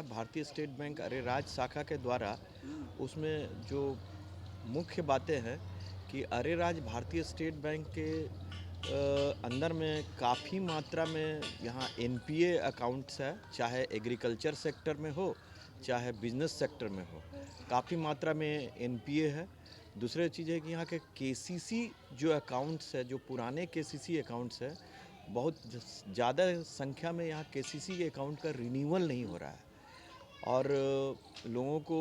है भारतीय state bank Areraj शाखा के द्वारा, उसमें जो मुख्य बातें हैं कि अरेराज भारतीय स्टेट बैंक के अंदर में काफ़ी मात्रा में यहाँ एनपीए अकाउंट्स है, चाहे एग्रीकल्चर सेक्टर में हो, चाहे बिजनेस सेक्टर में हो, काफ़ी मात्रा में एनपीए है। दूसरी चीज़ है कि यहाँ के केसीसी जो अकाउंट्स है, जो पुराने केसीसी अकाउंट्स है, बहुत ज़्यादा संख्या में यहाँ केसीसी के अकाउंट का रिन्यूअल नहीं हो रहा है। और लोगों को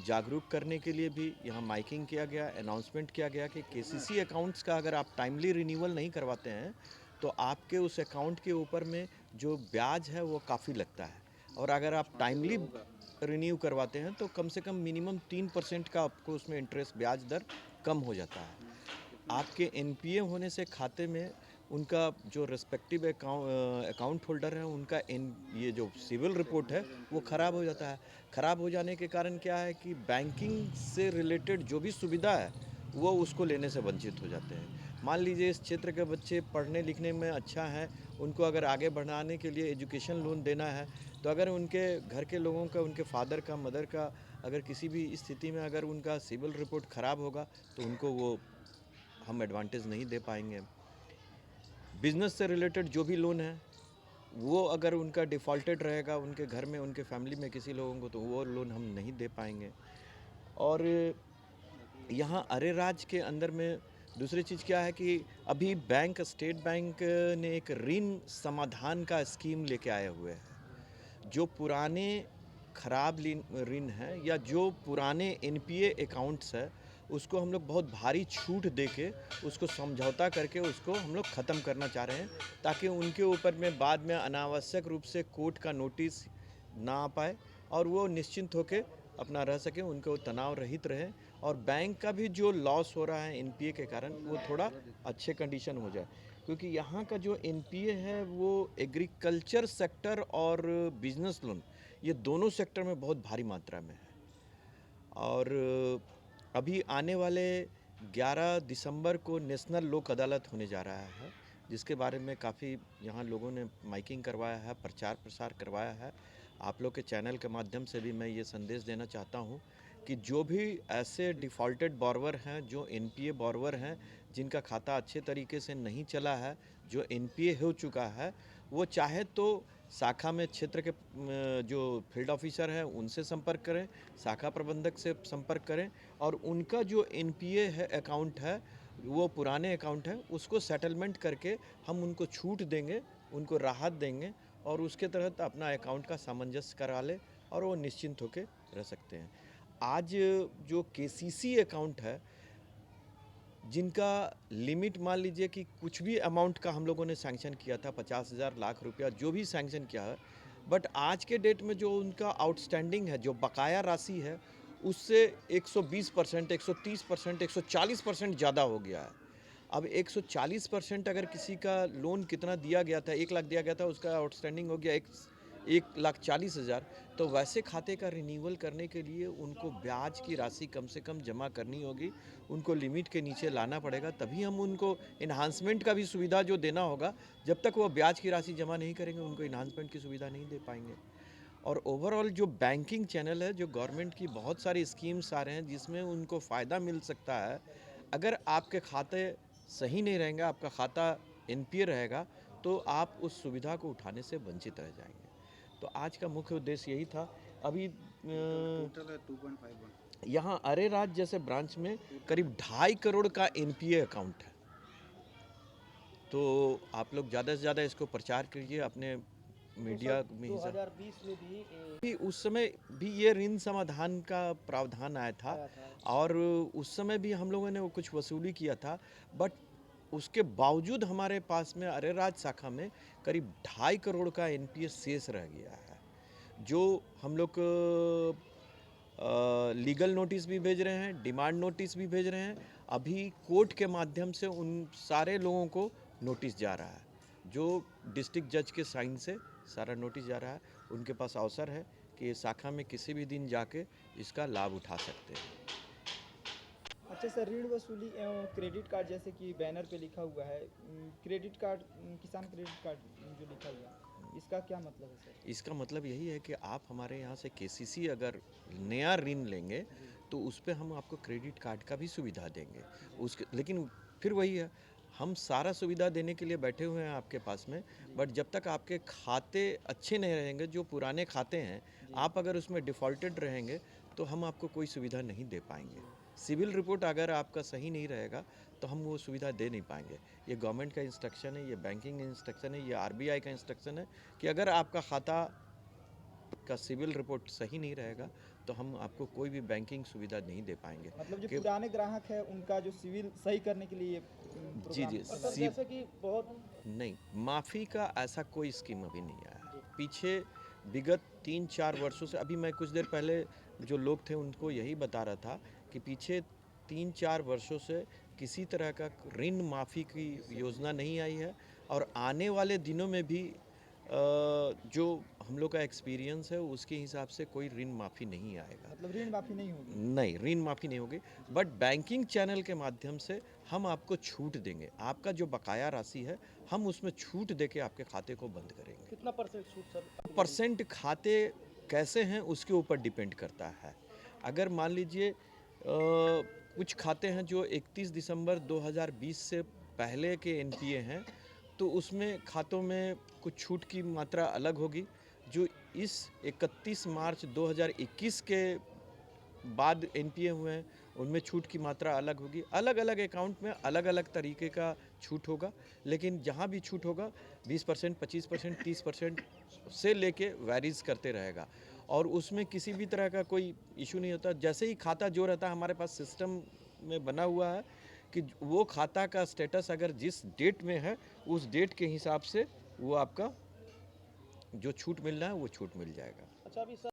जागरूक करने के लिए भी यहाँ माइकिंग किया गया, अनाउंसमेंट किया गया कि केसीसी अकाउंट्स का अगर आप टाइमली रिन्यूअल नहीं करवाते हैं तो आपके उस अकाउंट के ऊपर में जो ब्याज है वो काफ़ी लगता है, और अगर आप टाइमली रिन्यू करवाते हैं तो कम से कम मिनिमम 3% का आपको उसमें इंटरेस्ट ब्याज दर कम हो जाता है। आपके एनपीए होने से खाते में उनका जो रिस्पेक्टिव अकाउंट होल्डर है उनका ये जो सिविल रिपोर्ट है वो ख़राब हो जाता है। ख़राब हो जाने के कारण क्या है कि बैंकिंग से रिलेटेड जो भी सुविधा है वो उसको लेने से वंचित हो जाते हैं। मान लीजिए इस क्षेत्र के बच्चे पढ़ने लिखने में अच्छा हैं, उनको अगर आगे बढ़ाने के लिए एजुकेशन लोन देना है, तो अगर उनके घर के लोगों का, उनके फादर का, मदर का अगर किसी भी स्थिति में अगर उनका सिविल रिपोर्ट ख़राब होगा तो उनको वो हम एडवांटेज नहीं दे पाएंगे। बिज़नेस से रिलेटेड जो भी लोन है वो अगर उनका डिफ़ॉल्टेड रहेगा उनके घर में, उनके फैमिली में किसी लोगों को, तो वो लोन हम नहीं दे पाएंगे। और यहाँ अरेराज के अंदर में दूसरी चीज़ क्या है कि अभी बैंक, स्टेट बैंक ने एक ऋण समाधान का स्कीम लेके आए हुए हैं। जो पुराने खराब ऋण हैं या जो पुराने एनपीए अकाउंट्स है उसको हम लोग बहुत भारी छूट देके उसको समझौता करके उसको हम लोग ख़त्म करना चाह रहे हैं, ताकि उनके ऊपर में बाद में अनावश्यक रूप से कोर्ट का नोटिस ना आ पाए और वो निश्चिंत होकर अपना रह सकें, उनको तनाव रहित रहे, और बैंक का भी जो लॉस हो रहा है एनपीए के कारण वो थोड़ा अच्छे कंडीशन हो जाए। क्योंकि यहाँ का जो एनपीए है वो एग्रीकल्चर सेक्टर और बिजनेस लोन, ये दोनों सेक्टर में बहुत भारी मात्रा में है। और अभी आने वाले 11 दिसंबर को नेशनल लोक अदालत होने जा रहा है, जिसके बारे में काफ़ी यहाँ लोगों ने माइकिंग करवाया है, प्रचार प्रसार करवाया है। आप लोग के चैनल के माध्यम से भी मैं ये संदेश देना चाहता हूँ कि जो भी ऐसे डिफ़ॉल्टेड बोरोवर हैं, जो एनपीए बोरोवर हैं, जिनका खाता अच्छे तरीके से नहीं चला है, जो एनपीए हो चुका है, वो चाहे तो शाखा में क्षेत्र के जो फील्ड ऑफिसर हैं उनसे संपर्क करें, शाखा प्रबंधक से संपर्क करें, और उनका जो एनपीए है अकाउंट है, वो पुराने अकाउंट है, उसको सेटलमेंट करके हम उनको छूट देंगे, उनको राहत देंगे, और उसके तहत अपना अकाउंट का सामंजस्य करा ले और वो निश्चिंत होकर रह सकते हैं। आज जो केसीसी अकाउंट है, जिनका लिमिट मान लीजिए कि कुछ भी अमाउंट का हम लोगों ने सैंक्शन किया था, 50,000 लाख रुपया जो भी सैंक्शन किया है, बट आज के डेट में जो उनका आउटस्टैंडिंग है, जो बकाया राशि है, उससे 120%, 130%, 140% ज़्यादा हो गया है। अब 140% अगर किसी का लोन कितना दिया गया था, 1 लाख दिया गया था, उसका आउटस्टैंडिंग हो गया 1,40,000, तो वैसे खाते का रिन्यूअल करने के लिए उनको ब्याज की राशि कम से कम जमा करनी होगी, उनको लिमिट के नीचे लाना पड़ेगा, तभी हम उनको इन्हांसमेंट का भी सुविधा जो देना होगा, जब तक वो ब्याज की राशि जमा नहीं करेंगे उनको इन्हांसमेंट की सुविधा नहीं दे पाएंगे। और ओवरऑल जो बैंकिंग चैनल है, जो गवर्नमेंट की बहुत सारी स्कीम्स आ रहे हैं जिसमें उनको फ़ायदा मिल सकता है, अगर आपके खाते सही नहीं रहेंगे, आपका खाता एनपीए रहेगा, तो आप उस सुविधा को उठाने से वंचित रह जाएंगे। तो आज का मुख्य उद्देश्य यही था। अभी टोटल है 2.51। यहाँ अरेराज जैसे ब्रांच में करीब 2.5 करोड़ का एनपीए अकाउंट है। तो आप लोग ज़्यादा से ज़्यादा इसको प्रचार कीजिए अपने तो सर मीडिया में ही। 2020 में भी भी उस समय भी ये ऋण समाधान का प्रावधान आया था, आया था। और उस समय भी हम लोगों ने वो कुछ वसूली किया था, बट उसके बावजूद हमारे पास में अरेराज शाखा में करीब 2.5 करोड़ का एनपीएस शेष रह गया है, जो हम लोग लीगल नोटिस भी भेज रहे हैं, डिमांड नोटिस भी भेज रहे हैं। अभी कोर्ट के माध्यम से उन सारे लोगों को नोटिस जा रहा है, जो डिस्ट्रिक्ट जज के साइन से सारा नोटिस जा रहा है। उनके पास अवसर है कि शाखा में किसी भी दिन जाके इसका लाभ उठा सकते हैं। अच्छा सर, ऋण वसूली एवं क्रेडिट कार्ड, जैसे कि बैनर पे लिखा हुआ है, क्रेडिट कार्ड, किसान क्रेडिट कार्ड जो लिखा हुआ है, इसका क्या मतलब है सर? इसका मतलब यही है कि आप हमारे यहाँ से केसीसी अगर नया ऋण लेंगे तो उस पे हम आपको क्रेडिट कार्ड का भी सुविधा देंगे। उसके लेकिन फिर वही है, हम सारा सुविधा देने के लिए बैठे हुए हैं आपके पास में, बट जब तक आपके खाते अच्छे नहीं रहेंगे, जो पुराने खाते हैं, आप अगर उसमें डिफ़ॉल्टेड रहेंगे तो हम आपको कोई सुविधा नहीं दे पाएंगे। सिविल रिपोर्ट अगर आपका सही नहीं रहेगा तो हम वो सुविधा दे नहीं पाएंगे। ये गवर्नमेंट का इंस्ट्रक्शन है, ये बैंकिंग इंस्ट्रक्शन है, ये आरबीआई का इंस्ट्रक्शन है कि अगर आपका खाता का सिविल रिपोर्ट सही नहीं रहेगा तो हम आपको कोई भी बैंकिंग सुविधा नहीं दे पाएंगे। मतलब जो कि- पुराने ग्राहक है उनका जो सिविल सही करने के लिए ये जी प्रोग्राम जी चल रहा है। जैसे कि बहुत नहीं, माफ़ी का ऐसा कोई स्कीम अभी नहीं आया है। पीछे विगत 3-4 वर्षों से, अभी मैं कुछ देर पहले जो लोग थे उनको यही बता रहा था कि पीछे 3-4 वर्षों से किसी तरह का ऋण माफ़ी की योजना नहीं आई है, और आने वाले दिनों में भी जो हम लोग का एक्सपीरियंस है उसके हिसाब से कोई ऋण माफ़ी नहीं आएगा। मतलब ऋण माफी नहीं होगी। नहीं, ऋण माफ़ी नहीं होगी, बट बैंकिंग चैनल के माध्यम से हम आपको छूट देंगे। आपका जो बकाया राशि है हम उसमें छूट देके आपके खाते को बंद करेंगे। कितना परसेंट छूट सर? परसेंट खाते कैसे हैं उसके ऊपर डिपेंड करता है। अगर मान लीजिए कुछ खाते हैं जो 31 दिसंबर 2020 से पहले के एनपीए हैं, तो उसमें खातों में कुछ छूट की मात्रा अलग होगी। जो इस 31 मार्च 2021 के बाद एनपीए हुए हैं उनमें छूट की मात्रा अलग होगी। अलग अलग अकाउंट में अलग अलग तरीके का छूट होगा, लेकिन जहाँ भी छूट होगा 20%, 25%, 30% से लेके वैरीज करते रहेगा, और उसमें किसी भी तरह का कोई इशू नहीं होता। जैसे ही खाता जो रहता है हमारे पास सिस्टम में बना हुआ है कि वो खाता का स्टेटस अगर जिस डेट में है उस डेट के हिसाब से वो आपका जो छूट मिलना है वो छूट मिल जाएगा। अच्छा अभी सर